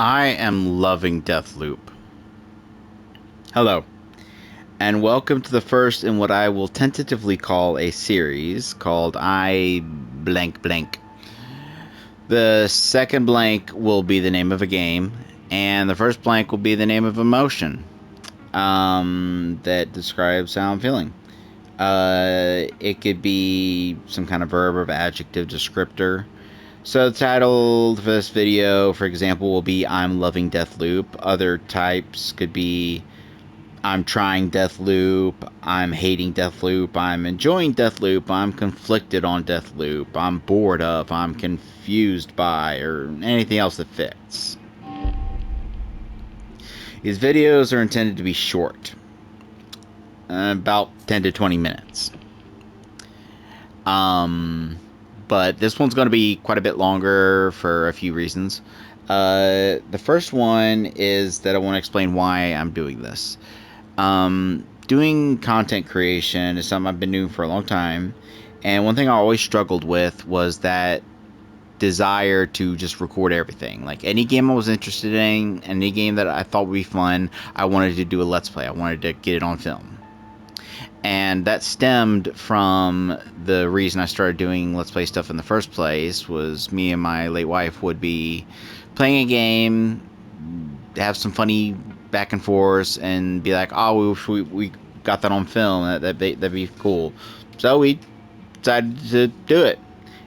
I am loving Deathloop. Hello, and welcome to the first in what I will tentatively call a series called I blank blank. The second blank will be the name of a game, and the first blank will be the name of emotion that describes how I'm feeling. It could be some kind of verb or adjective descriptor. So the title for this video, for example, will be I'm loving Deathloop. Other types could be I'm trying Deathloop, I'm hating Deathloop, I'm enjoying Deathloop, I'm conflicted on Deathloop, I'm bored of, I'm confused by, or anything else that fits. These videos are intended to be short, about 10 to 20 minutes. But this one's going to be quite a bit longer for a few reasons. The first one is that I want to explain why I'm doing this. Doing content creation is something I've been doing for a long time, and one thing I always struggled with was that desire to just record everything. Like any game I was interested in, any game that I thought would be fun, I wanted to do a let's play. I wanted to get it on film. And that stemmed from the reason I started doing let's play stuff in the first place. Was me and my late wife would be playing a game, have some funny back and forth, and be like, oh, we wish we got that on film. That'd be cool. So we decided to do it,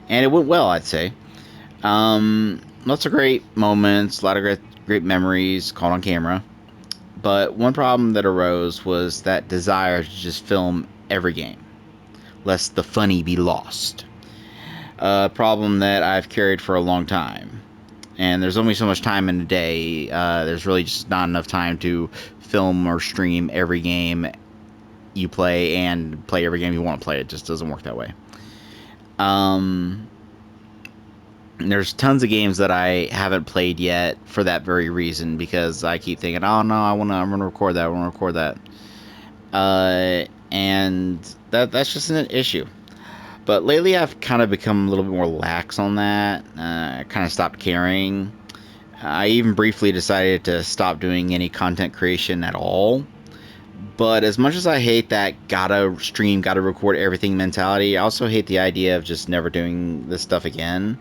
and it went well, I'd say. Lots of great moments, a lot of great memories caught on camera. But one problem that arose was that desire to just film every game, lest the funny be lost. A problem that I've carried for a long time. And there's only so much time in a day. There's really just not enough time to film or stream every game you play and play every game you want to play. It just doesn't work that way. There's tons of games that I haven't played yet for that very reason, because I keep thinking, oh no, I'm gonna record that. I want to record that. And that's just an issue. But lately I've kind of become a little bit more lax on that. I kind of stopped caring. I even briefly decided to stop doing any content creation at all. But as much as I hate that gotta stream, gotta record everything mentality, I also hate the idea of just never doing this stuff again.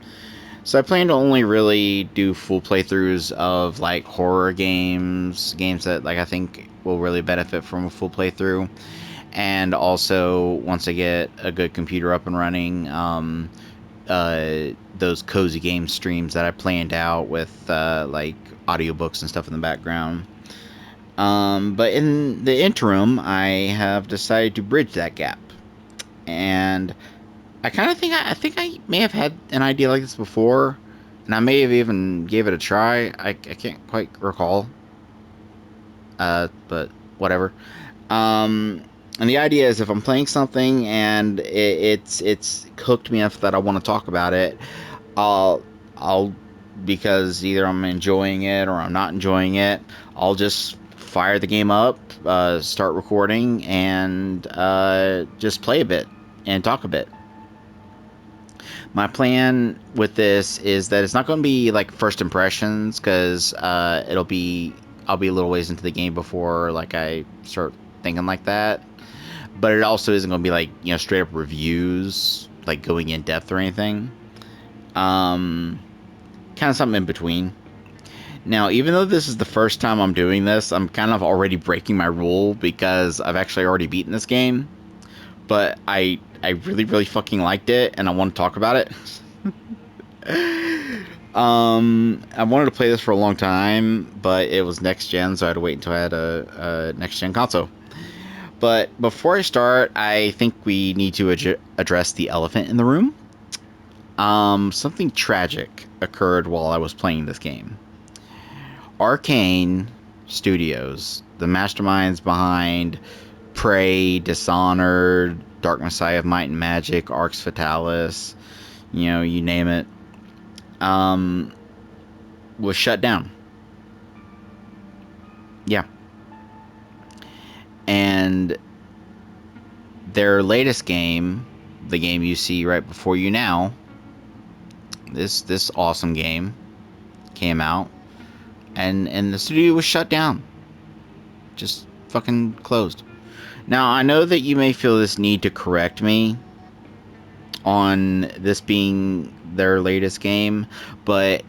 So I plan to only really do full playthroughs of like horror games that like I think will really benefit from a full playthrough. And also, once I get a good computer up and running, those cozy game streams that I planned out with like audiobooks and stuff in the background. But in the interim, I have decided to bridge that gap, and I kind of think I may have had an idea like this before, and I may have even gave it a try. I can't quite recall. But whatever. And the idea is if I'm playing something and it's hooked me enough that I want to talk about it, I'll because either I'm enjoying it or I'm not enjoying it, I'll just fire the game up, start recording, and just play a bit and talk a bit. My plan with this is that it's not going to be like first impressions, because I'll be a little ways into the game before like I start thinking like that. But it also isn't going to be like, straight up reviews, like going in depth or anything. Kind of something in between. Now, even though this is the first time I'm doing this, I'm kind of already breaking my rule, because I've actually already beaten this game. But I really, really fucking liked it, and I want to talk about it. I wanted to play this for a long time, but it was next gen, so I had to wait until I had a next gen console. But before I start, I think we need to address the elephant in the room. Something tragic occurred while I was playing this game. Arkane Studios, the masterminds behind Prey, Dishonored, Dark Messiah of Might and Magic, Arx Fatalis, you name it, was shut down. Yeah. And their latest game, the game you see right before you now, this awesome game came out. and the studio was shut down. Just fucking closed. Now, I know that you may feel this need to correct me on this being their latest game, but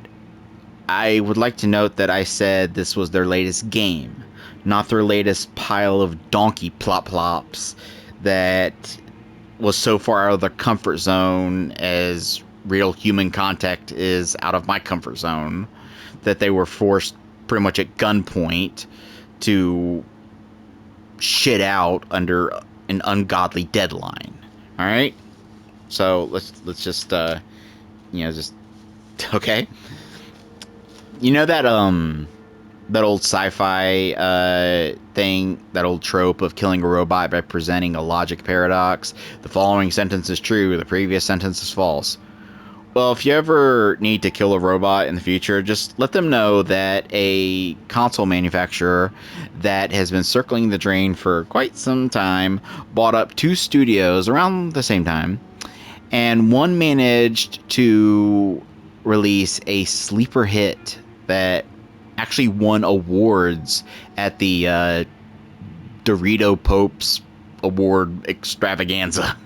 I would like to note that I said this was their latest game, not their latest pile of donkey plop plops that was so far out of their comfort zone as real human contact is out of my comfort zone, that they were forced pretty much at gunpoint to shit out under an ungodly deadline. All right, so let's just just okay. You know that that old sci-fi thing, that old trope of killing a robot by presenting a logic paradox. The following sentence is true, the previous sentence is false. Well, if you ever need to kill a robot in the future, just let them know that a console manufacturer that has been circling the drain for quite some time bought up 2 studios around the same time, and one managed to release a sleeper hit that actually won awards at the Dorito Popes Award extravaganza.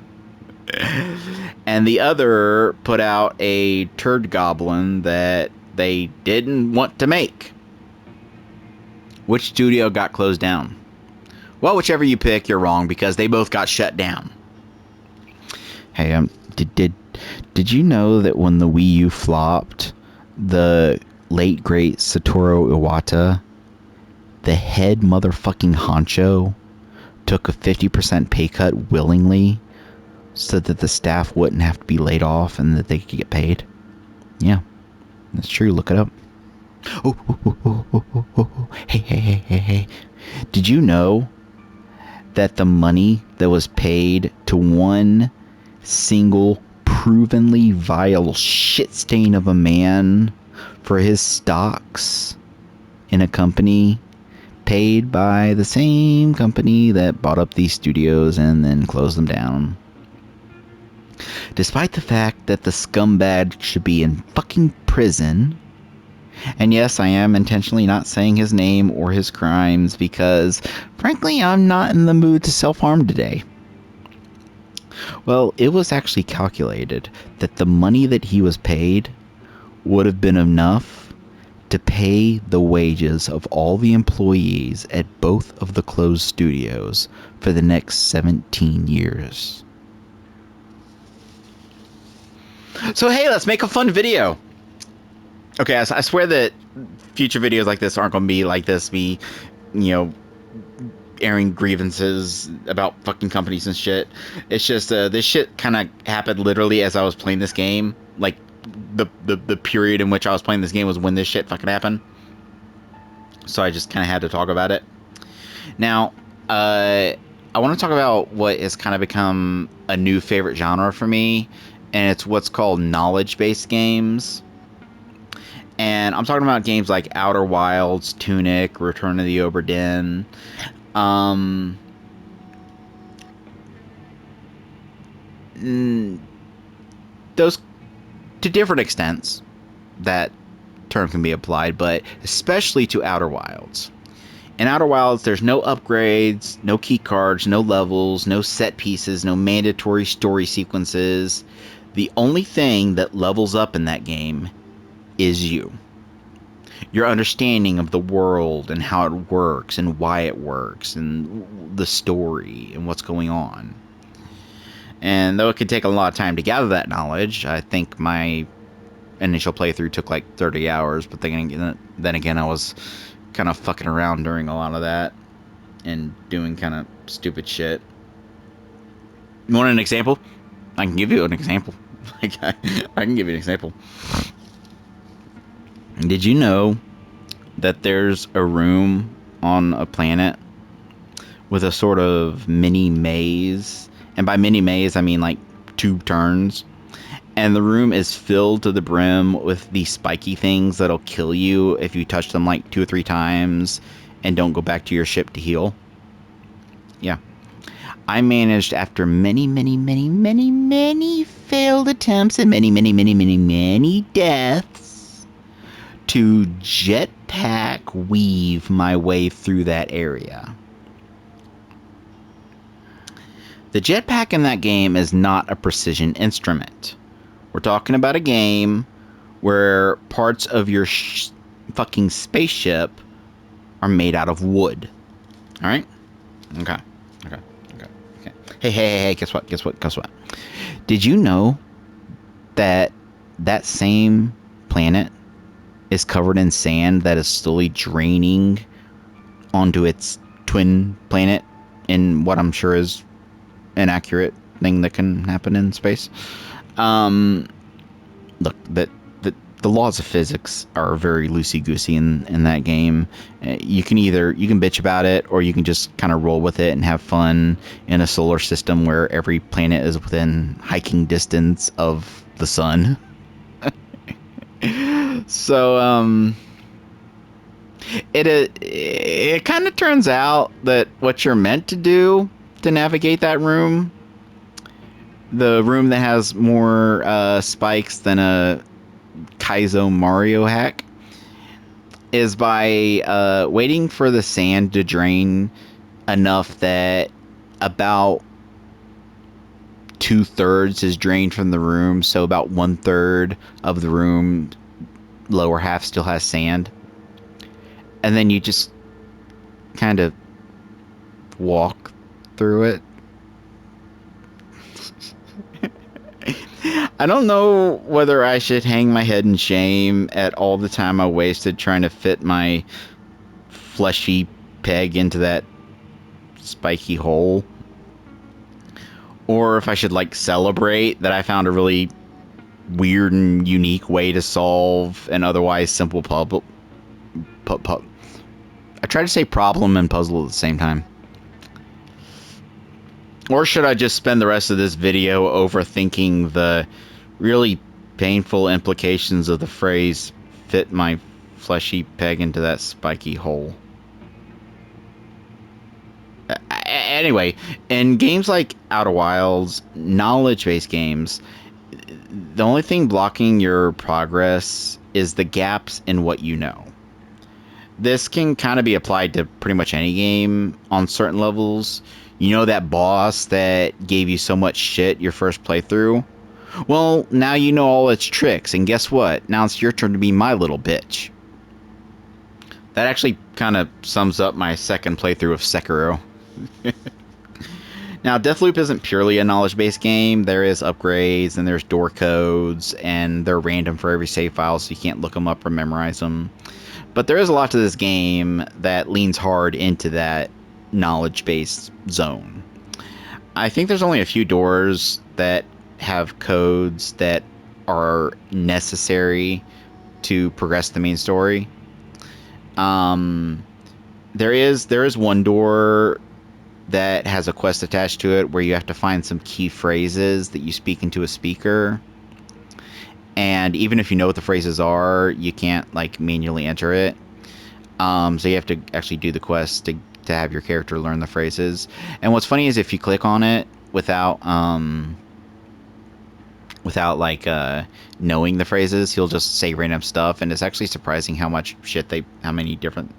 And the other put out a turd goblin that they didn't want to make. Which studio got closed down? Well, whichever you pick, you're wrong, because they both got shut down. Hey, did you know that when the Wii U flopped, the late great Satoru Iwata, the head motherfucking honcho, took a 50% pay cut willingly so that the staff wouldn't have to be laid off and that they could get paid? Yeah, that's true. Look it up. Hey. Did you know that the money that was paid to one single provenly vile shit stain of a man for his stocks in a company paid by the same company that bought up these studios and then closed them down? Despite the fact that the scumbag should be in fucking prison. And yes, I am intentionally not saying his name or his crimes because, frankly, I'm not in the mood to self-harm today. Well, it was actually calculated that the money that he was paid would have been enough to pay the wages of all the employees at both of the closed studios for the next 17 years. So hey, let's make a fun video. Okay, I swear that future videos like this aren't going to be like this, me, airing grievances about fucking companies and shit. It's just this shit kind of happened literally as I was playing this game. Like the period in which I was playing this game was when this shit fucking happened. So I just kind of had to talk about it. Now, I want to talk about what has kind of become a new favorite genre for me, and it's what's called knowledge-based games. And I'm talking about games like Outer Wilds, Tunic, Return of the Obra Dinn. Those, to different extents, that term can be applied, but especially to Outer Wilds. In Outer Wilds, there's no upgrades, no key cards, no levels, no set pieces, no mandatory story sequences. The only thing that levels up in that game is you. Your understanding of the world and how it works and why it works and the story and what's going on. And though it could take a lot of time to gather that knowledge, I think my initial playthrough took like 30 hours, but then again I was kind of fucking around during a lot of that and doing kind of stupid shit. You want an example? I can give you an example. I can give you an example. Did you know that there's a room on a planet with a sort of mini maze? And by mini maze, I mean like 2 turns. And the room is filled to the brim with these spiky things that'll kill you if you touch them like 2 or 3 times and don't go back to your ship to heal. Yeah. I managed, after many failed attempts and many deaths, to jetpack weave my way through that area. The jetpack in that game is not a precision instrument. We're talking about a game where parts of your fucking spaceship are made out of wood. All right? Okay. Hey, guess what? Did you know that that same planet is covered in sand that is slowly draining onto its twin planet in what I'm sure is an accurate thing that can happen in space? Look, the laws of physics are very loosey-goosey in that game. You can bitch about it, or you can just kind of roll with it and have fun in a solar system where every planet is within hiking distance of the sun. So it kind of turns out that what you're meant to do to navigate that room, the room that has more spikes than a Kaizo Mario hack, is by waiting for the sand to drain enough that about 2/3 is drained from the room, so about 1/3 of the room lower half still has sand, and then you just kind of walk through it. I don't know whether I should hang my head in shame at all the time I wasted trying to fit my fleshy peg into that spiky hole, or if I should like celebrate that I found a really weird and unique way to solve an otherwise simple puzzle. I tried to say problem and puzzle at the same time. Or should I just spend the rest of this video overthinking the really painful implications of the phrase "fit my fleshy peg into that spiky hole"? Anyway, in games like Outer Wilds, knowledge-based games, the only thing blocking your progress is the gaps in what you know. This can kind of be applied to pretty much any game on certain levels. You know that boss that gave you so much shit your first playthrough? Well, now you know all its tricks, and guess what? Now it's your turn to be my little bitch. That actually kind of sums up my second playthrough of Sekiro. Now, Deathloop isn't purely a knowledge-based game. There is upgrades, and there's door codes, and they're random for every save file, so you can't look them up or memorize them. But there is a lot to this game that leans hard into that knowledge-based zone. I think there's only a few doors that have codes that are necessary to progress the main story. There is one door that has a quest attached to it where you have to find some key phrases that you speak into a speaker. And even if you know what the phrases are, you can't like manually enter it. So you have to actually do the quest to have your character learn the phrases. And what's funny is if you click on it without knowing the phrases, he'll just say random stuff, and it's actually surprising how many different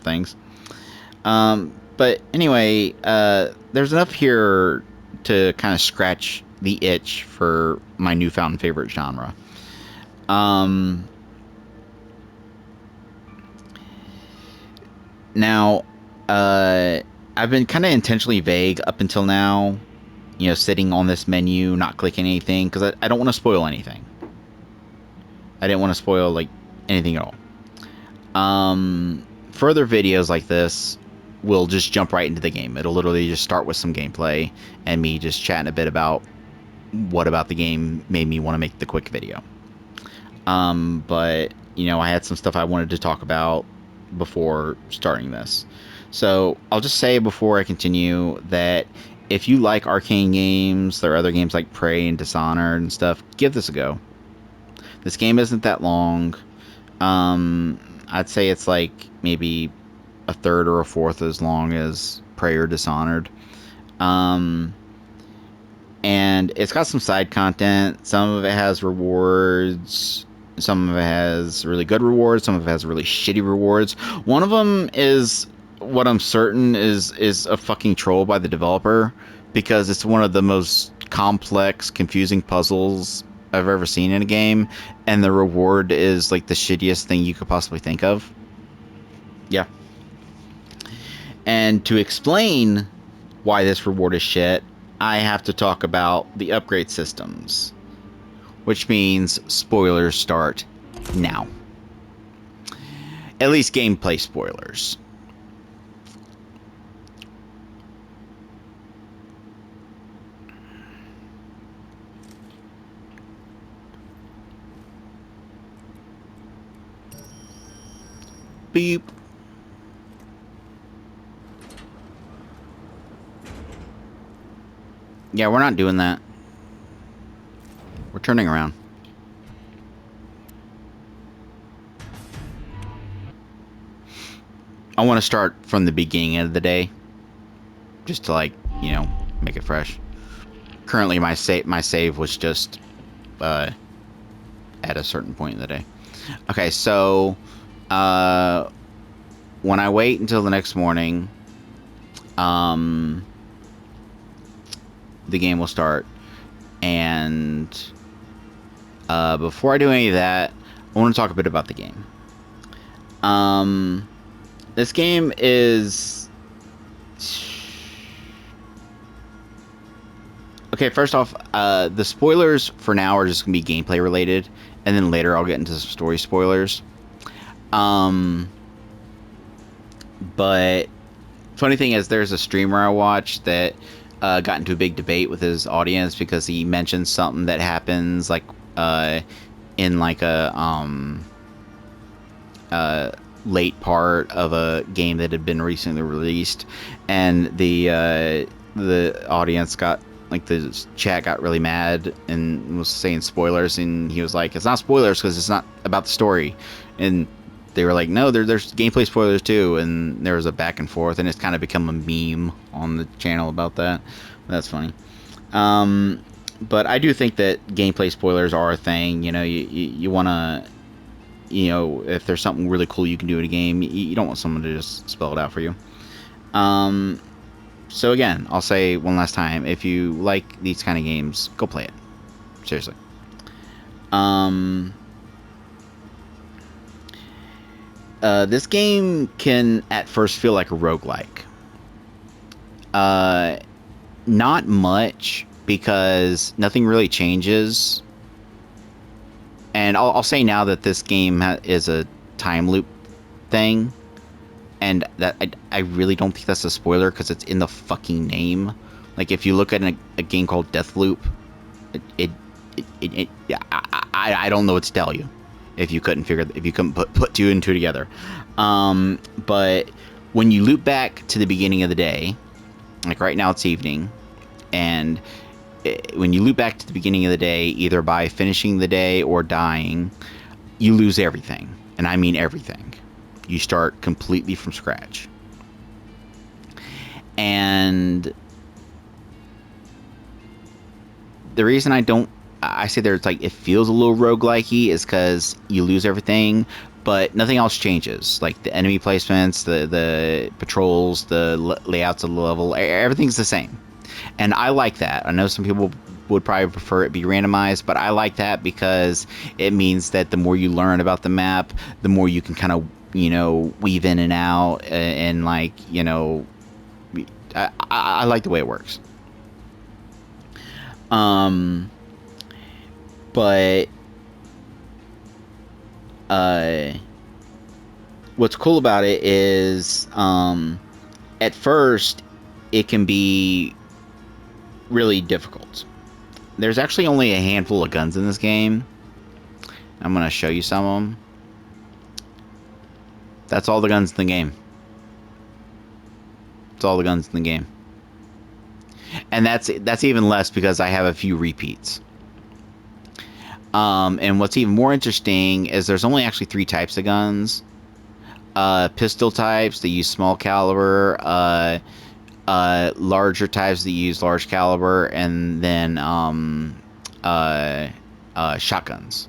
things. But anyway, there's enough here to kind of scratch the itch for my newfound favorite genre. Now, I've been kind of intentionally vague up until now, sitting on this menu, not clicking anything, because I don't want to spoil anything. I didn't want to spoil, like, anything at all. Further videos like this will just jump right into the game. It'll literally just start with some gameplay and me just chatting a bit about what about the game made me want to make the quick video. But, I had some stuff I wanted to talk about before starting this. So I'll just say before I continue that if you like Arkane games, there are other games like Prey and Dishonored and stuff, give this a go. This game isn't that long. I'd say it's like maybe a third or a fourth as long as Prey or Dishonored. And it's got some side content. Some of it has rewards. Some of it has really good rewards. Some of it has really shitty rewards. One of them is what I'm certain is a fucking troll by the developer, because it's one of the most complex, confusing puzzles I've ever seen in a game, and the reward is like the shittiest thing you could possibly think of. Yeah. And to explain why this reward is shit, I have to talk about the upgrade systems, which means spoilers start now. At least gameplay spoilers. Beep. Yeah, we're not doing that. We're turning around. I want to start from the beginning of the day, just to, like, you know, make it fresh. Currently, my save was just at a certain point in the day. Okay, so when I wait until the next morning, the game will start. And before I do any of that, I want to talk a bit about the game. This game is... Okay, first off, the spoilers for now are just going to be gameplay related, and then later I'll get into some story spoilers. But funny thing is, there's a streamer I watch that got into a big debate with his audience because he mentioned something that happens like in like a late part of a game that had been recently released, and the audience got, like, the chat got really mad and was saying spoilers, and he was like, it's not spoilers because it's not about the story. And they were like, no, there's gameplay spoilers too. And there was a back and forth, and it's kind of become a meme on the channel about that. That's funny. But I do think that gameplay spoilers are a thing. You know, you want to, you know, if there's something really cool you can do in a game, you don't want someone to just spell it out for you. So again, I'll say one last time, if you like these kind of games, go play it. Seriously. This game can at first feel like a roguelike. Not much, because nothing really changes. And I'll say now that this game is a time loop thing, and that I really don't think that's a spoiler because it's in the fucking name. Like, if you look at a game called Deathloop, I don't know what to tell you if you couldn't put two and two together. But when you loop back to the beginning of the day, like right now it's evening, and when you loop back to the beginning of the day, either by finishing the day or dying, you lose everything. And I mean everything. You start completely from scratch. And the reason I say there's, like, it feels a little roguelike-y is because you lose everything, but nothing else changes. Like, the enemy placements, the patrols, the layouts of the level, everything's the same. And I like that. I know some people would probably prefer it be randomized, but I like that because it means that the more you learn about the map, the more you can kind of, you know, weave in and out, and like, you know, I like the way it works. But what's cool about it is, at first it can be really difficult. There's actually only a handful of guns in this game. I'm gonna show you some of them. That's all the guns in the game. That's all the guns in the game. And that's even less because I have a few repeats. And what's even more interesting is there's only actually 3 types of guns. Pistol types that use small caliber, larger types that use large caliber, and then shotguns.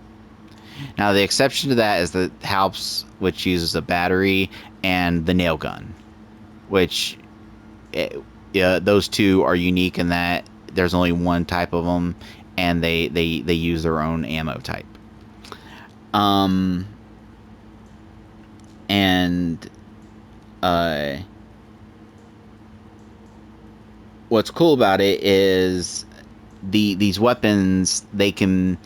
Now, the exception to that is the Halps, which uses a battery, and the nail gun, which those two are unique in that there's only one type of them, and they use their own ammo type. And what's cool about it is these weapons, they can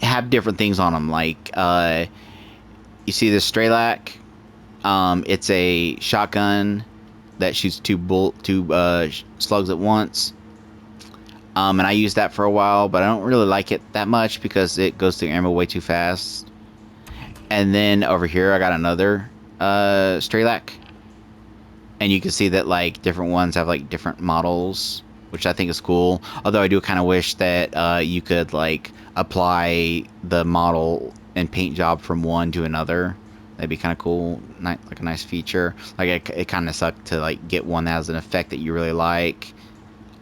have different things on them. Like you see this Strelak, it's a shotgun that shoots two slugs at once. And I used that for a while, but I don't really like it that much because it goes through ammo way too fast. And then over here, I got another Strelak. And you can see that, like, different ones have, like, different models, which I think is cool. Although I do kind of wish that you could, like, apply the model and paint job from one to another. That'd be kind of cool, like a nice feature. Like, it kind of sucked to, like, get one that has an effect that you really like,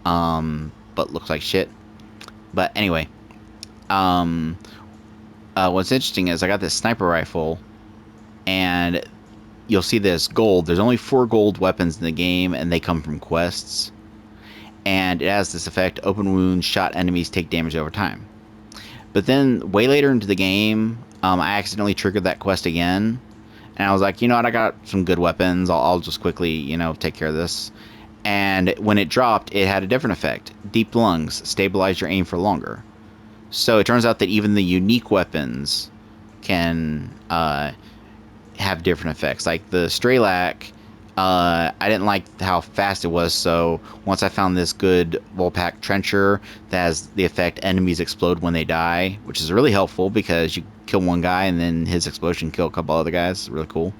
but looks like shit. But anyway, what's interesting is I got this sniper rifle, and you'll see this gold. There's only 4 gold weapons in the game, and they come from quests. And it has this effect: open wounds, shot enemies take damage over time. But then, way later into the game, I accidentally triggered that quest again. And I was like, you know what, I got some good weapons. I'll just quickly, you know, take care of this. And when it dropped, it had a different effect. Deep lungs, stabilize your aim for longer. So it turns out that even the unique weapons can have different effects. Like the Strelak, I didn't like how fast it was, so once I found this good Volpack Trencher that has the effect enemies explode when they die, which is really helpful because you kill one guy and then his explosion kill a couple other guys. It's really cool.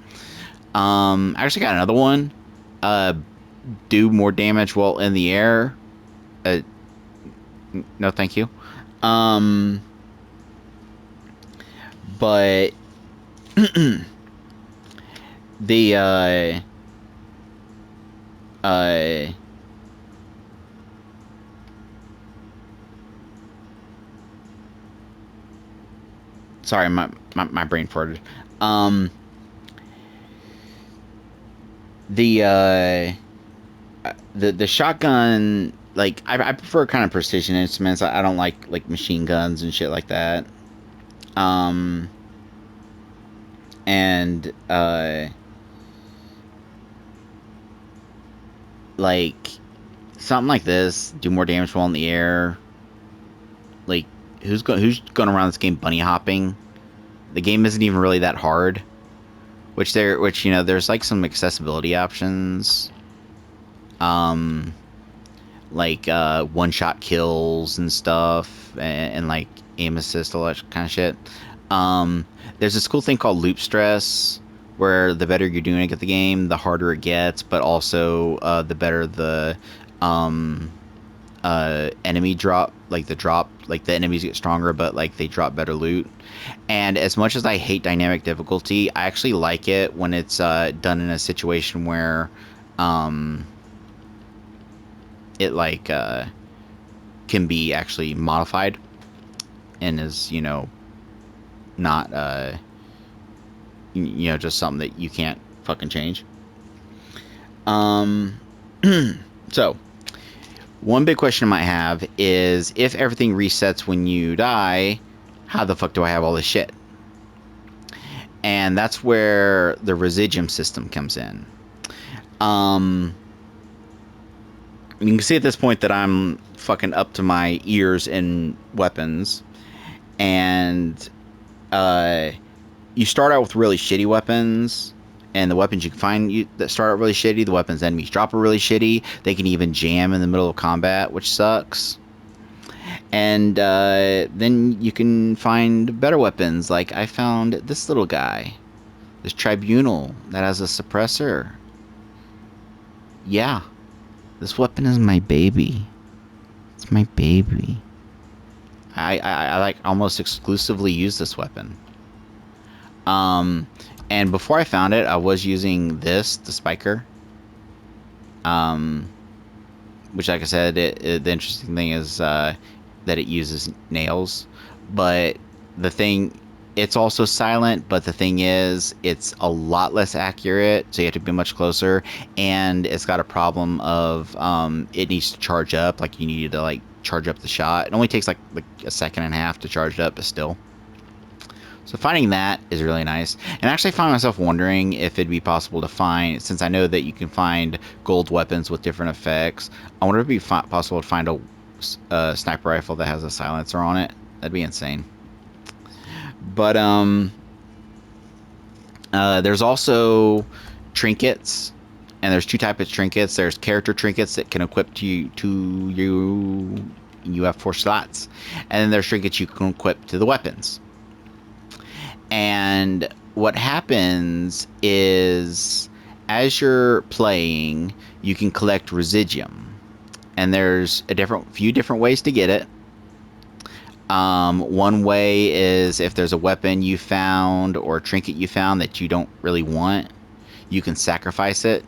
I actually got another one. Do more damage while in the air. No, thank you. But the sorry, my brain farted. The shotgun, like, I prefer kind of precision instruments. I don't like machine guns and shit like that. And like something like this, do more damage while in the air. Like, who's going around this game bunny hopping? The game isn't even really that hard. Which you know, there's like some accessibility options. Like one-shot kills and stuff, and like aim assist, all that kind of shit. There's this cool thing called loop stress, where the better you're doing at the game, the harder it gets, but also the better the enemy drop, like the enemies get stronger, but like they drop better loot. And as much as I hate dynamic difficulty, I actually like it when it's done in a situation where it like can be actually modified and is, you know, not you know, just something that you can't fucking change. So one big question I might have is, if everything resets when you die, how the fuck do I have all this shit? And that's where the residuum system comes in. You can see at this point that I'm fucking up to my ears in weapons. And you start out with really shitty weapons, and the weapons you can find that start out really shitty, the weapons enemies drop are really shitty. They can even jam in the middle of combat, which sucks. And then you can find better weapons. Like, I found this little guy, this Tribunal, that has a suppressor. Yeah, this weapon is my baby. It's my baby. I like almost exclusively use this weapon. And before I found it, I was using this, the Spiker. Which, like I said, the interesting thing is that it uses nails. But the thing, it's also silent, but the thing is, it's a lot less accurate, so you have to be much closer, and it's got a problem of it needs to charge up. Like you need to like charge up the shot. It only takes like a second and a half to charge it up, but still. So finding that is really nice. And actually I find myself wondering if it'd be possible to find, since I know that you can find gold weapons with different effects, I wonder if it'd be possible to find a sniper rifle that has a silencer on it. That'd be insane. But there's also trinkets, and there's two types of trinkets. There's character trinkets that can equip to you. You have 4 slots, and then there's trinkets you can equip to the weapons. And what happens is, as you're playing, you can collect residuum, and there's a few different ways to get it. One way is if there's a weapon you found or a trinket you found that you don't really want, you can sacrifice it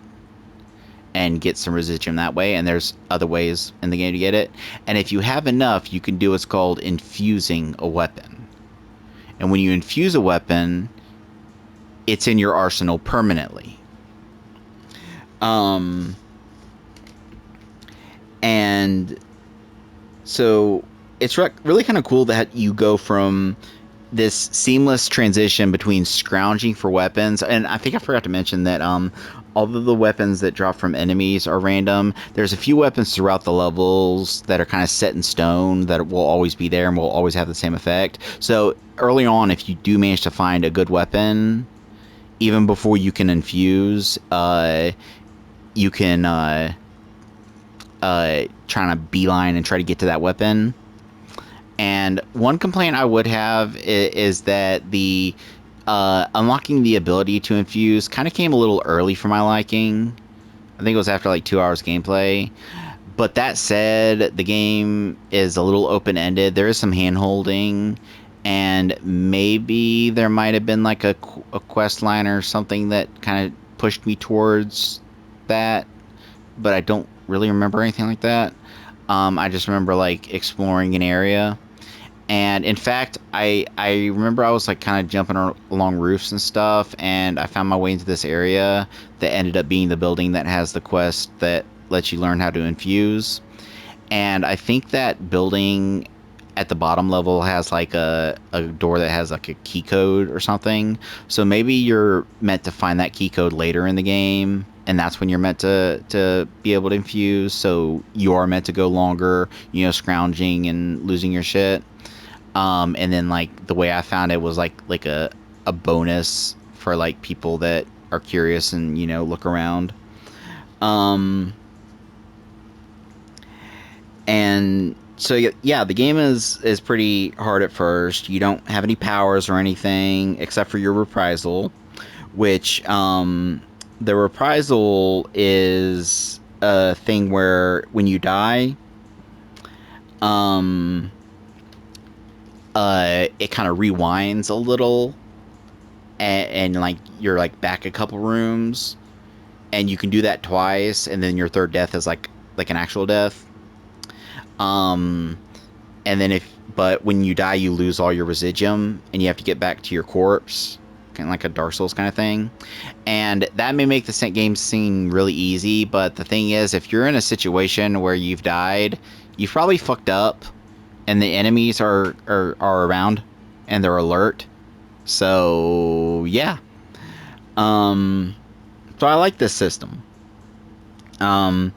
and get some residuum that way. And there's other ways in the game to get it. And if you have enough, you can do what's called infusing a weapon. And when you infuse a weapon, it's in your arsenal permanently. And so it's really kind of cool that you go from this seamless transition between scrounging for weapons, and I think I forgot to mention that although the weapons that drop from enemies are random, there's a few weapons throughout the levels that are kind of set in stone that will always be there and will always have the same effect. So early on, if you do manage to find a good weapon, even before you can infuse, you can try to beeline and try to get to that weapon. And one complaint I would have is that the unlocking the ability to infuse kind of came a little early for my liking. I think it was after like 2 hours gameplay. But that said, the game is a little open-ended. There is some hand-holding, and maybe there might have been like a quest line or something that kind of pushed me towards that, but I don't really remember anything like that. I just remember like exploring an area. And in fact, I remember I was like kind of jumping along roofs and stuff, and I found my way into this area that ended up being the building that has the quest that lets you learn how to infuse. And I think that building at the bottom level has like a door that has like a key code or something. So maybe you're meant to find that key code later in the game, and that's when you're meant to be able to infuse. So you are meant to go longer, scrounging and losing your shit. And then like the way I found it was like a bonus for like people that are curious and look around. And so yeah, the game is pretty hard at first. You don't have any powers or anything except for your reprisal, which the reprisal is a thing where when you die, it kind of rewinds a little, and like you're like back a couple rooms, and you can do that twice, and then your third death is like an actual death. And then but when you die, you lose all your residuum, and you have to get back to your corpse, kind of like a Dark Souls kind of thing. And that may make the game seem really easy, but the thing is, if you're in a situation where you've died, you've probably fucked up, and the enemies are around, and they're alert. So yeah. So I like this system. And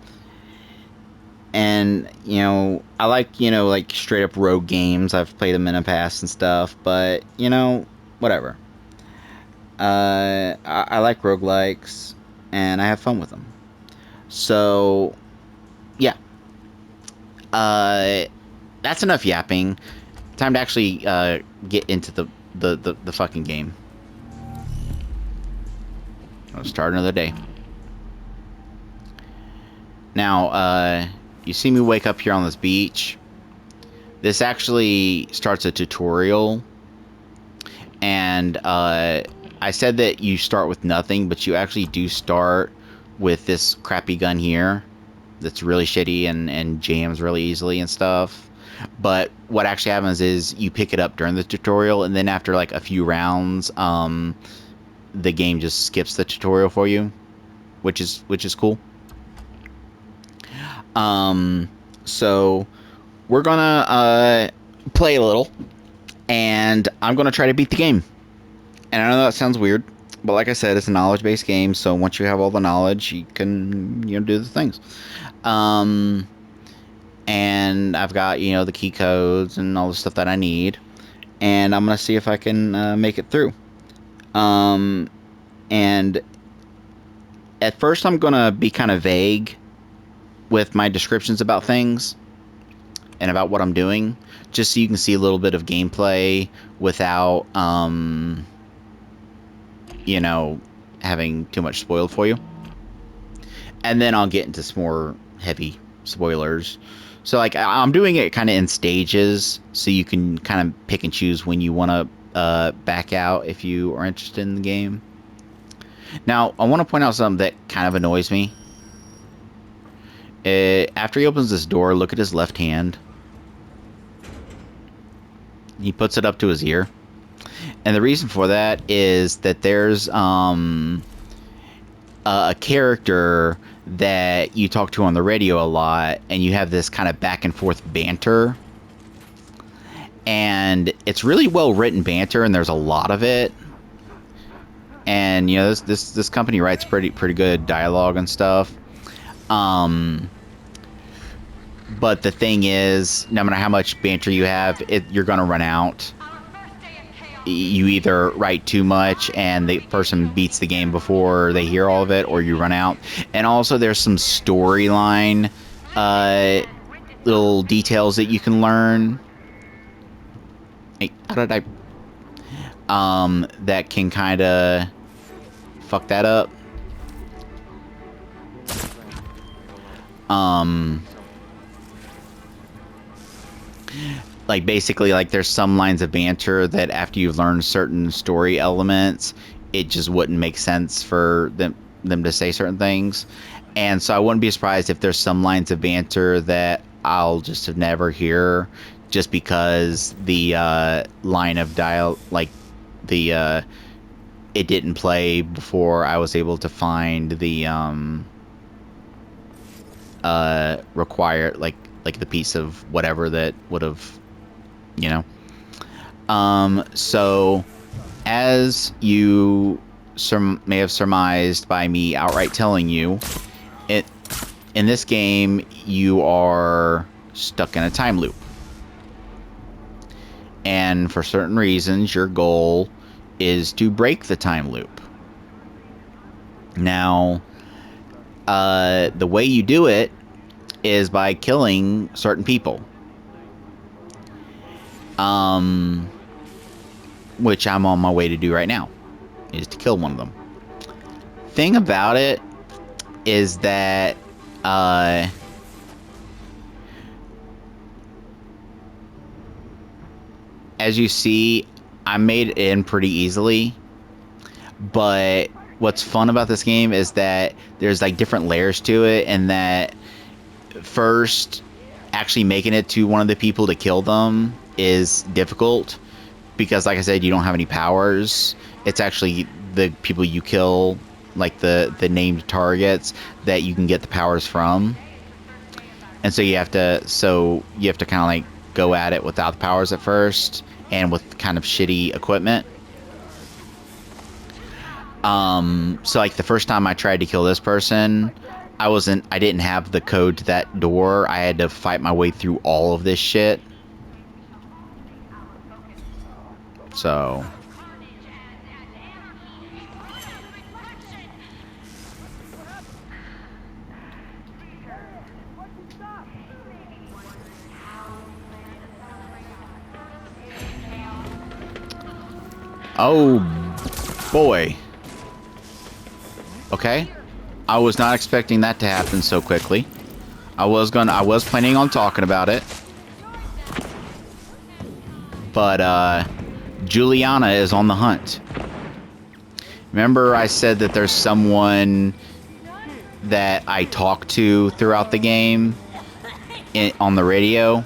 I like like straight up rogue games. I've played them in the past and stuff, but whatever. I like roguelikes, and I have fun with them. So yeah. That's enough yapping. Time to actually get into the fucking game. I'll start another day. Now, you see me wake up here on this beach. This actually starts a tutorial. And I said that you start with nothing, but you actually do start with this crappy gun here that's really shitty and jams really easily and stuff. But what actually happens is you pick it up during the tutorial, and then after like a few rounds, the game just skips the tutorial for you, which is cool. So we're gonna play a little, and I'm gonna try to beat the game. And I know that sounds weird, but like I said, it's a knowledge-based game. So once you have all the knowledge, you can do the things. And I've got the key codes and all the stuff that I need, and I'm gonna see if I can make it through. And at first, I'm gonna be kind of vague with my descriptions about things and about what I'm doing, just so you can see a little bit of gameplay without having too much spoiled for you. And then I'll get into some more heavy spoilers. So like I'm doing it kind of in stages, so you can kind of pick and choose when you want to back out if you are interested in the game. Now I want to point out something that kind of annoys me. After he opens this door, look at his left hand. He puts it up to his ear. And the reason for that is that there's a character that you talk to on the radio a lot, and you have this kind of back and forth banter. And it's really well written banter, and there's a lot of it. And this company writes pretty good dialogue and stuff. But the thing is, no matter how much banter you have, you're gonna run out. You either write too much and the person beats the game before they hear all of it, or you run out. And also there's some storyline little details that you can learn. Hey, how did I that can kind of fuck that up. Like basically, like there's some lines of banter that after you've learned certain story elements, it just wouldn't make sense for them to say certain things. And so I wouldn't be surprised if there's some lines of banter that I'll just have never hear, just because the line of dial, like the it didn't play before I was able to find the required, like the piece of whatever that would have, so as you may have surmised by me outright telling you, in this game you are stuck in a time loop, and for certain reasons your goal is to break the time loop. Now the way you do it is by killing certain people, which I'm on my way to do right now, is to kill one of them. Thing about it is that as you see, I made it in pretty easily, but what's fun about this game is that there's like different layers to it, and that first actually making it to one of the people to kill them is difficult, because like I said, you don't have any powers. It's actually the people you kill, like the named targets, that you can get the powers from. And so you have to kind of like go at it without the powers at first, and with kind of shitty equipment. So like the first time I tried to kill this person, I didn't have the code to that door. I had to fight my way through all of this shit. So oh boy. Okay. I was not expecting that to happen so quickly. I was planning on talking about it. But Juliana is on the hunt. Remember I said that there's someone that I talk to throughout the game on the radio?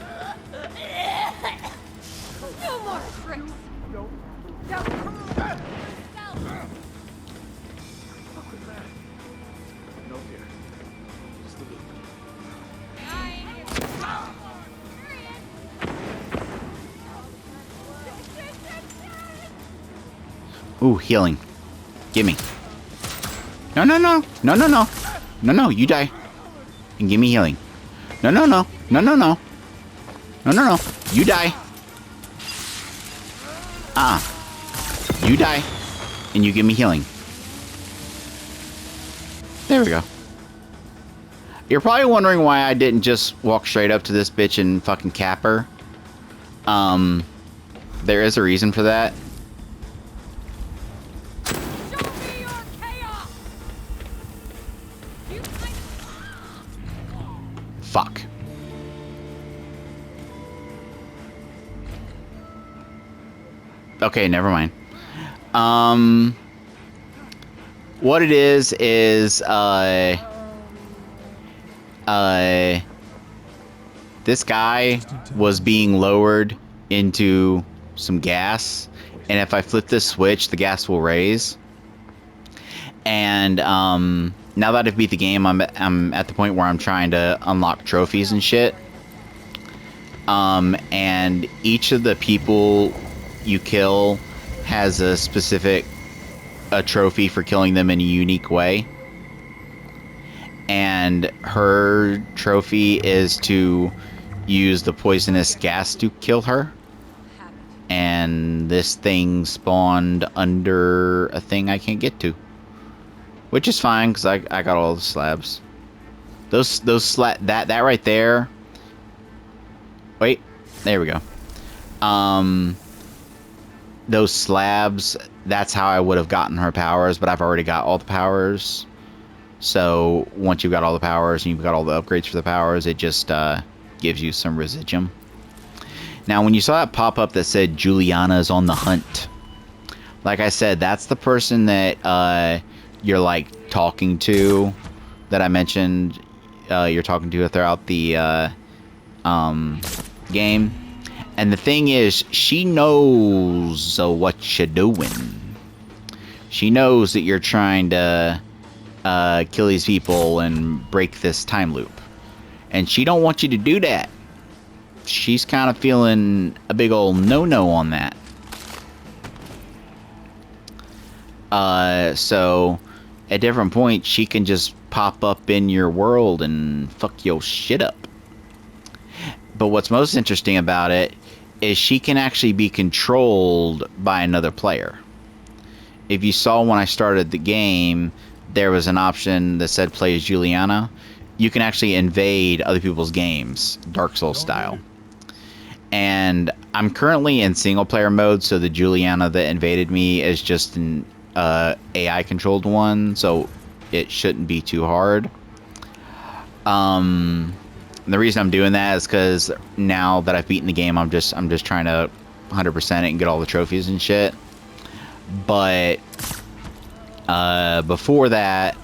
Ooh, healing. Gimme. No, no, no. No, no, no. No, no, you die. And give me healing. No, no, no. No, no, no. No, no, no. You die. You die. And you give me healing. There we go. You're probably wondering why I didn't just walk straight up to this bitch and fucking cap her. There is a reason for that. Fuck. Okay, never mind. What it is this guy was being lowered into some gas, and if I flip this switch, the gas will raise. And now that I've beat the game, I'm at the point where I'm trying to unlock trophies and shit. And each of the people you kill has a specific trophy for killing them in a unique way. And her trophy is to use the poisonous gas to kill her. And this thing spawned under a thing I can't get to. Which is fine, because I got all the slabs. That right there. Wait, there we go. Those slabs, that's how I would have gotten her powers, but I've already got all the powers. So once you've got all the powers and you've got all the upgrades for the powers, it just gives you some residuum. Now, when you saw that pop up that said Juliana's on the hunt, like I said, that's the person that you're like talking to, that I mentioned you're talking to throughout the game. And the thing is, she knows what you're doing. She knows that you're trying to kill these people and break this time loop. And she don't want you to do that. She's kind of feeling a big old no-no on that. So at different points, she can just pop up in your world and fuck your shit up. But what's most interesting about it is she can actually be controlled by another player. If you saw when I started the game, there was an option that said play as Juliana. You can actually invade other people's games, Dark Souls style. And I'm currently in single player mode, so the Juliana that invaded me is just an AI controlled one, so it shouldn't be too hard. The reason I'm doing that is because now that I've beaten the game, I'm just trying to 100% it and get all the trophies and shit. But before that,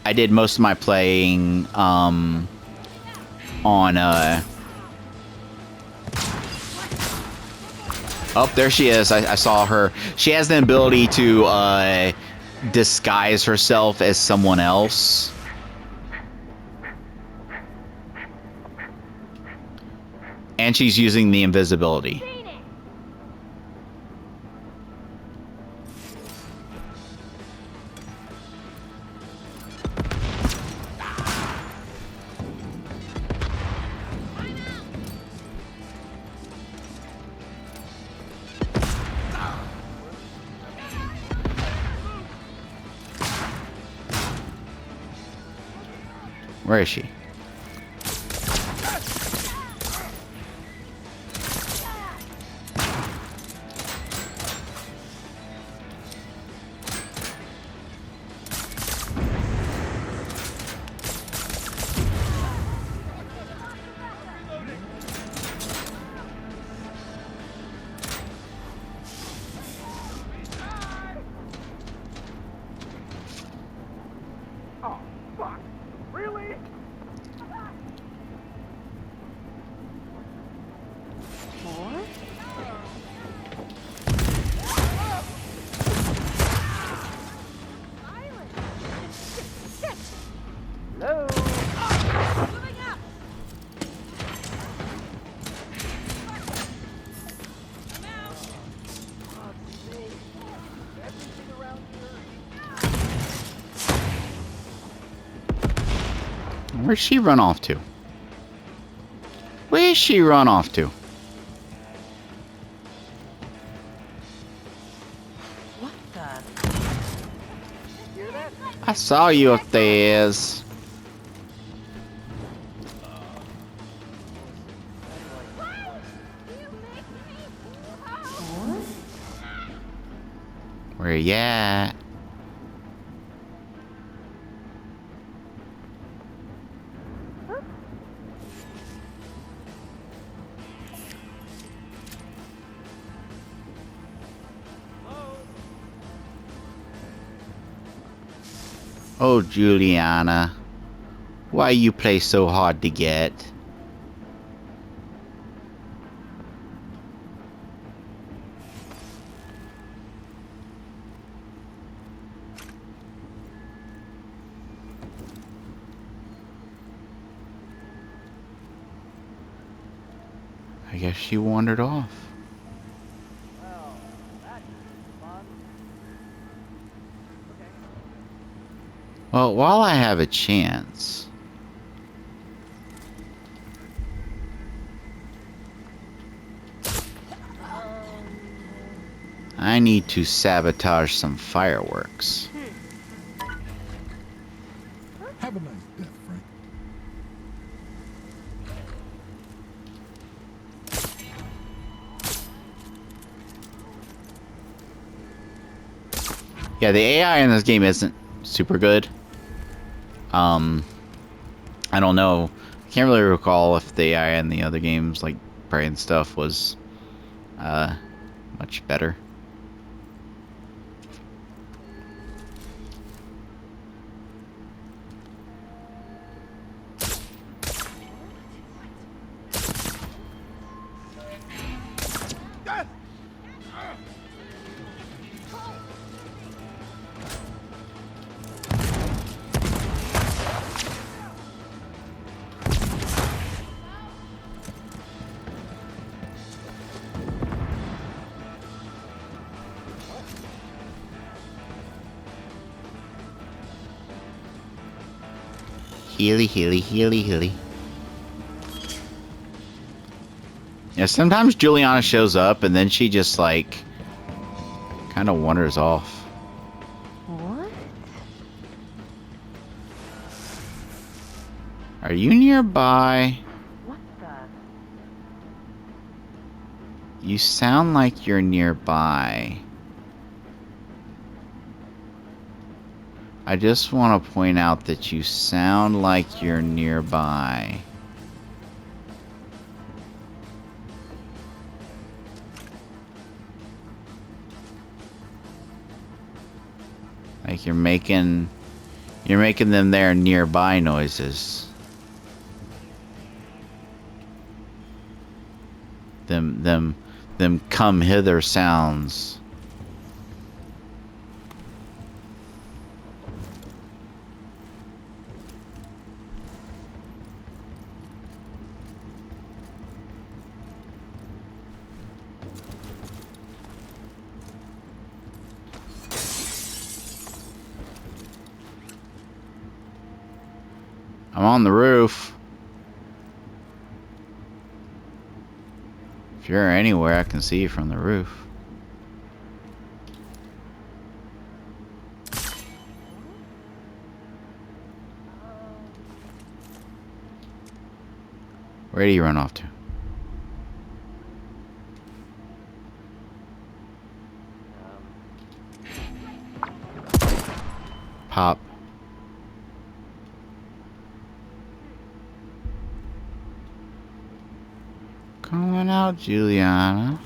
I did most of my playing on oh, there she is. I saw her. She has the ability to disguise herself as someone else. And she's using the invisibility. Where is she? Where'd she run off to? Where'd she run off to? What the? Hear that? I saw you upstairs. Where you at? Oh, Juliana. Why you play so hard to get? I guess she wandered off. Well, that's fun. Okay. Well, while I have a chance... I need to sabotage some fireworks. Have a nice death, Frank. Yeah, the AI in this game isn't super good. I don't know. I can't really recall if the AI in the other games, like Prey and stuff, was much better. Healy, healy, healy, healy. Yeah, sometimes Juliana shows up and then she just like kind of wanders off. What? Are you nearby? What the? You sound like you're nearby. I just want to point out that you sound like you're nearby. Like you're making them there nearby noises. Them come hither sounds. I'm on the roof. If you're anywhere, I can see you from the roof. Where do you run off to? Pop. Calling out Juliana.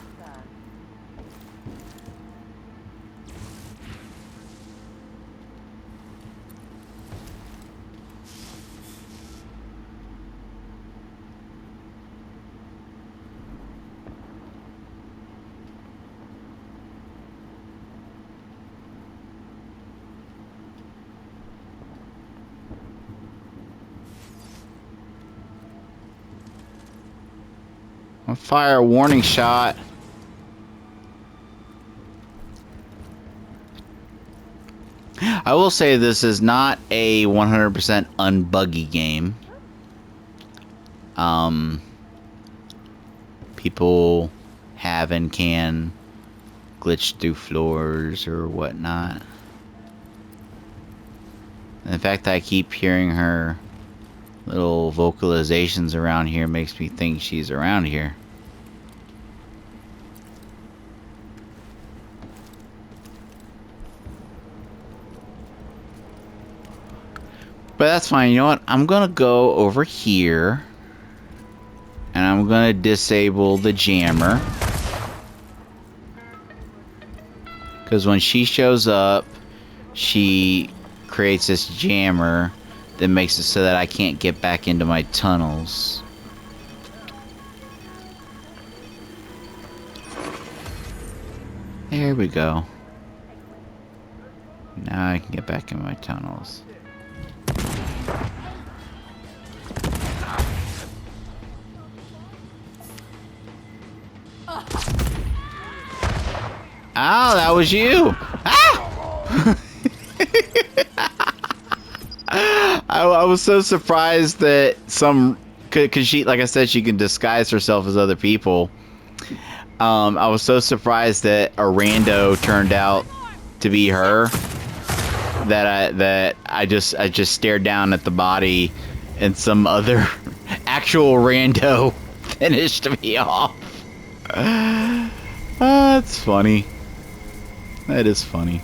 Fire warning shot. I will say this is not a 100% unbuggy game. people have and can glitch through floors or whatnot. And the fact that I keep hearing her little vocalizations around here makes me think she's around here. But that's fine. You know what? I'm gonna go over here and I'm gonna disable the jammer, because when she shows up, she creates this jammer that makes it so that I can't get back into my tunnels. There we go. Now I can get back in my tunnels. Oh, that was you! Ah! I was so surprised that because she, like I said, she can disguise herself as other people. I was so surprised that a rando turned out to be her that I just stared down at the body and some other actual rando finished me off. That's funny. That is funny.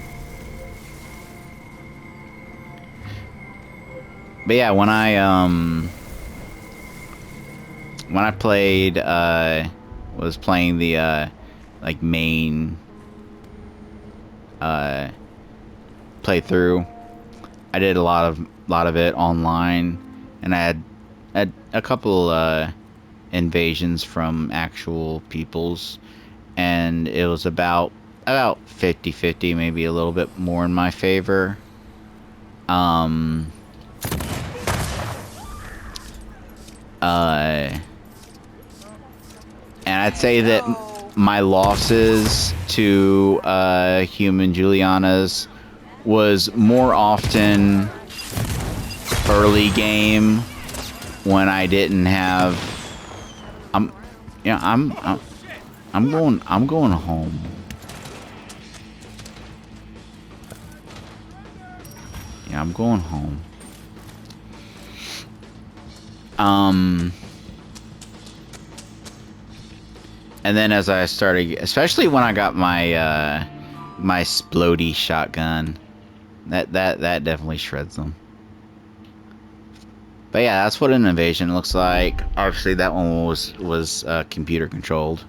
But yeah, when I played, was playing the like main playthrough, I did a lot of it online, and I had a couple invasions from actual peoples, and it was about 50-50, maybe a little bit more in my favor. And I'd say that my losses to human Julianas was more often early game when I didn't have. I'm going home. Yeah, I'm going home. And then as I started, especially when I got my my splody shotgun, that definitely shreds them. But yeah, that's what an invasion looks like. Obviously, that one was computer controlled,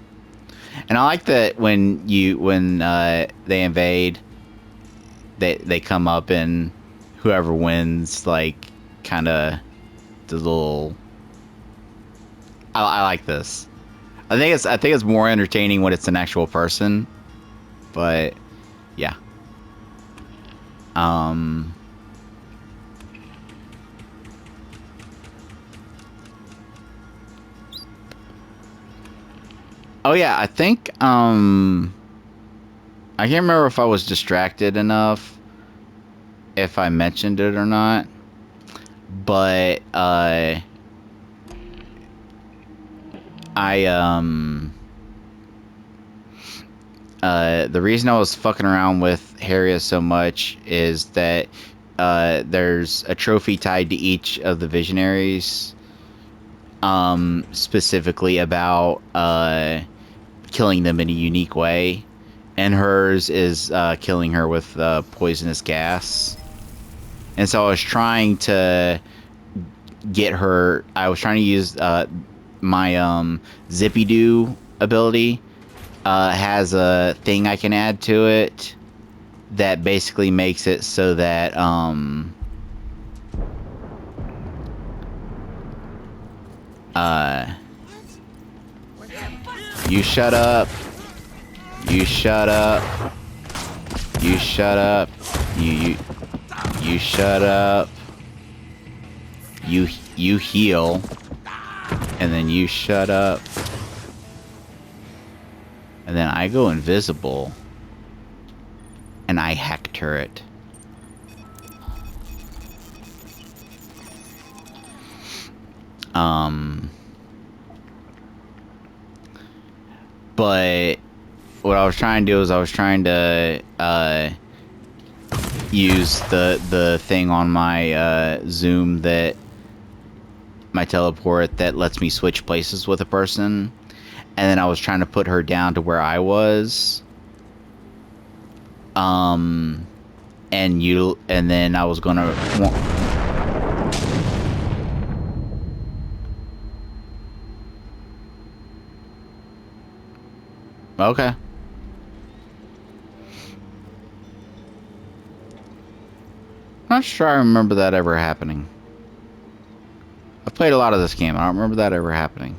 and I like that when they invade, they come up and whoever wins, like, kind of the little. I like this. I think it's more entertaining when it's an actual person, but yeah. Oh yeah, I think I can't remember if I was distracted enough, if I mentioned it or not, but the reason I was fucking around with Harriet so much is that there's a trophy tied to each of the visionaries, specifically about killing them in a unique way, and hers is killing her with poisonous gas. And so I was trying to get her. I was trying to use my Zippy Doo ability. Has a thing I can add to it that basically makes it so that you shut up. You shut up. You shut up. You shut up. You heal. And then you shut up. And then I go invisible. And I hack turret. But what I was trying to do is I was trying to use the thing on my Zoom, that my teleport that lets me switch places with a person, and then I was trying to put her down to where I was. And then I was gonna okay. Not sure I remember that ever happening. I've played a lot of this game. I don't remember that ever happening.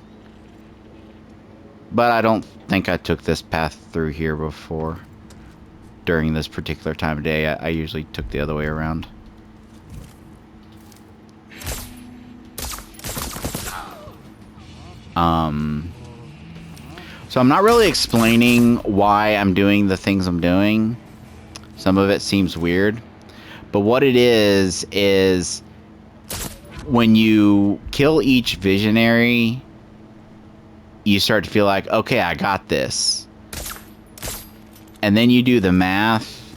But I don't think I took this path through here before. During this particular time of day, I usually took the other way around. So I'm not really explaining why I'm doing the things I'm doing. Some of it seems weird. But what it is when you kill each visionary, you start to feel like, okay, I got this. And then you do the math,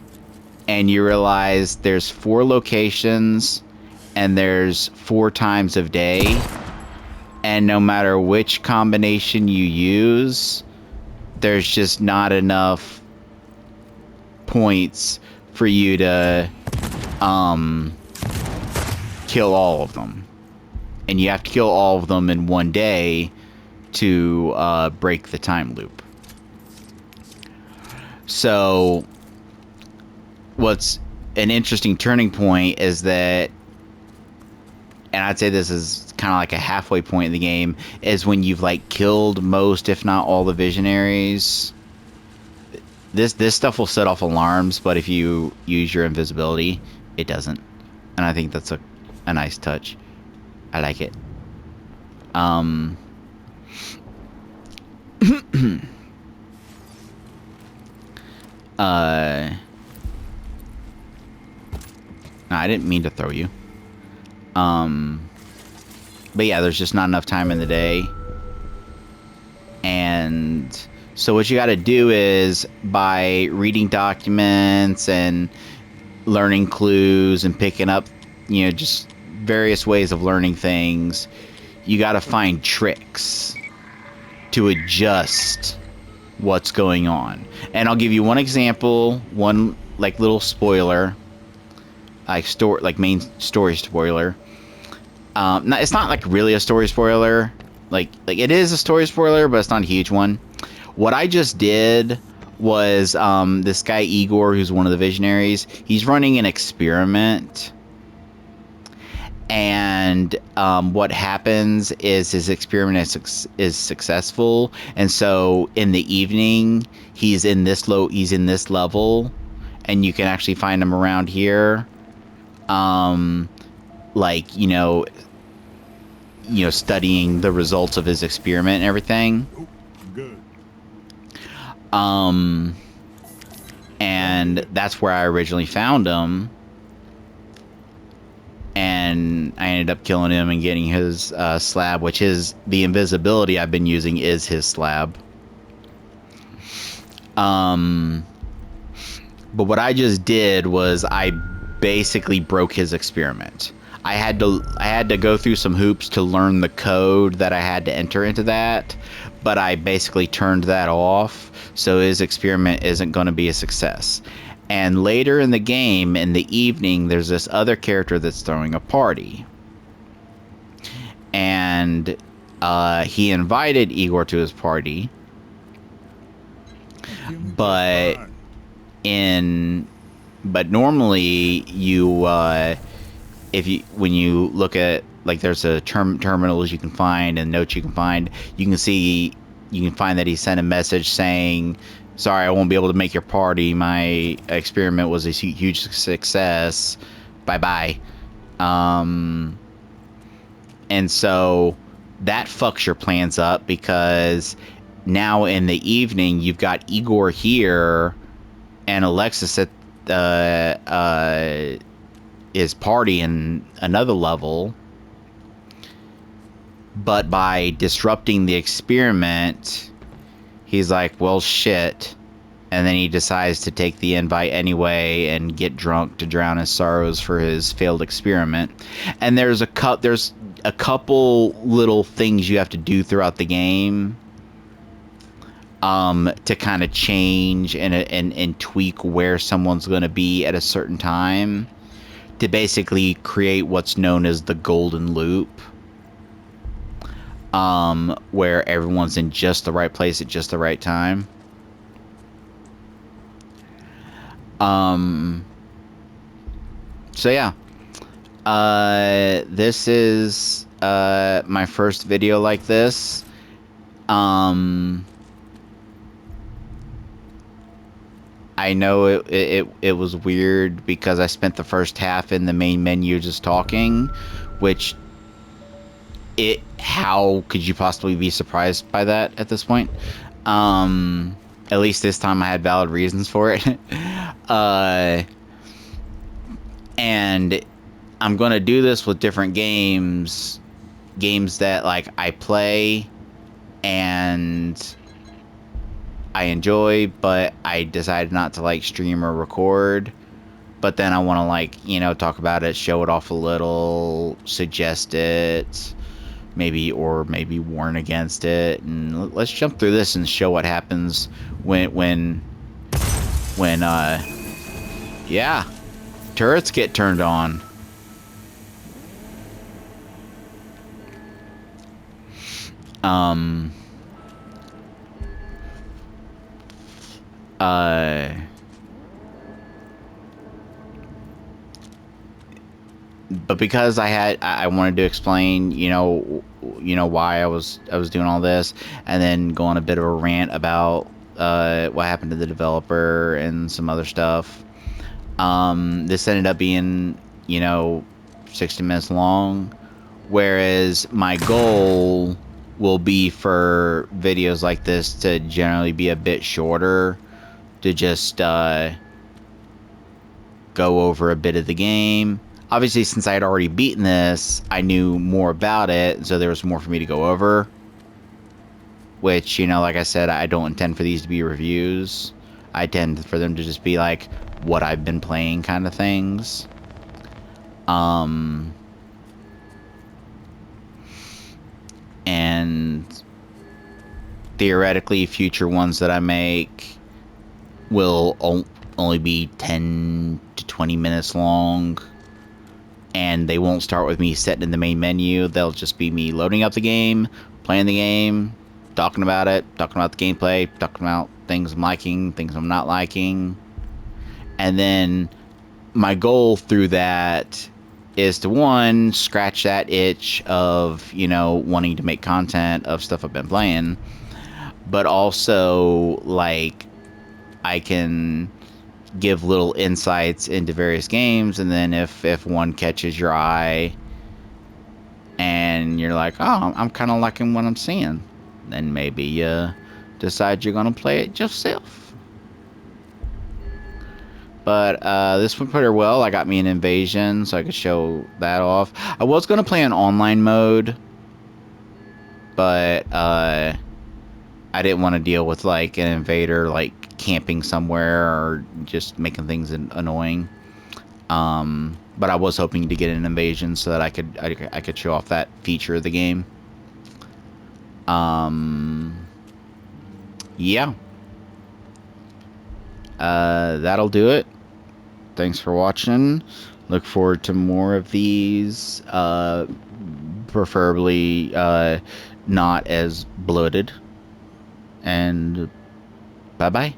and you realize there's 4 locations, and there's 4 times of day. And no matter which combination you use, there's just not enough points for you to kill all of them. And you have to kill all of them in one day to break the time loop. So what's an interesting turning point is that, and I'd say this is kind of like a halfway point in the game, is when you've like killed most, if not all, the visionaries. This stuff will set off alarms, but if you use your invisibility, it doesn't. And I think that's a nice touch. I like it. No, I didn't mean to throw you. But yeah, there's just not enough time in the day. And so what you got to do is, by reading documents and learning clues and picking up, you know, just various ways of learning things, you got to find tricks to adjust what's going on. And I'll give you one example, one like little spoiler, like main story spoiler. It's not like really a story spoiler. Like it is a story spoiler, but it's not a huge one. What I just did was this guy Igor, who's one of the visionaries, he's running an experiment. And what happens is his experiment is successful, and so in the evening he's in this level, and you can actually find him around here, like you know, studying the results of his experiment and everything. Good. And that's where I originally found him. And I ended up killing him and getting his slab, which is the invisibility I've been using is his slab. But what I just did was I basically broke his experiment. I had to go through some hoops to learn the code that I had to enter into that, but I basically turned that off, so his experiment isn't going to be a success. And later in the game, in the evening, there's this other character that's throwing a party. And he invited Igor to his party. But normally when you look at, like, there's a terminals you can find and notes you can find, you can find that he sent a message saying, sorry, I won't be able to make your party. My experiment was a huge success. Bye-bye. And so that fucks your plans up, because now in the evening you've got Igor here and Alexis at his party in another level. But by disrupting the experiment, he's like, well, shit. And then he decides to take the invite anyway and get drunk to drown his sorrows for his failed experiment. And there's a couple little things you have to do throughout the game to kind of change and tweak where someone's going to be at a certain time to basically create what's known as the golden loop, where everyone's in just the right place at just the right time. So yeah, this is my first video like this. I know it was weird because I spent the first half in the main menu just talking, which how could you possibly be surprised by that at this point? At least this time I had valid reasons for it. And I'm gonna do this with different games that like I play and I enjoy, but I decided not to like stream or record. But then I want to like, you know, talk about it, show it off a little, suggest it, maybe warn against it, and let's jump through this and show what happens when yeah, turrets get turned on. But because I wanted to explain, you know why I was doing all this, and then go on a bit of a rant about what happened to the developer and some other stuff. This ended up being, 60 minutes long, whereas my goal will be for videos like this to generally be a bit shorter, to just go over a bit of the game. Obviously, since I had already beaten this, I knew more about it, so there was more for me to go over. Which, like I said, I don't intend for these to be reviews. I tend for them to just be like what I've been playing kind of things. And theoretically, future ones that I make will only be 10 to 20 minutes long. And they won't start with me setting in the main menu. They'll just be me loading up the game, playing the game, talking about it, talking about the gameplay, talking about things I'm liking, things I'm not liking. And then my goal through that is to, one, scratch that itch of, wanting to make content of stuff I've been playing. But also, like, I can give little insights into various games, and then if one catches your eye and you're like, oh, I'm kind of liking what I'm seeing, then maybe you decide you're gonna play it yourself. But this went pretty well. I got me an invasion, so I could show that off. I was gonna play an online mode, but I didn't want to deal with like an invader like camping somewhere or just making things annoying. But I was hoping to get an invasion so that I could show off that feature of the game. Yeah. That'll do it. Thanks for watching. Look forward to more of these. Preferably not as bloated. And bye-bye.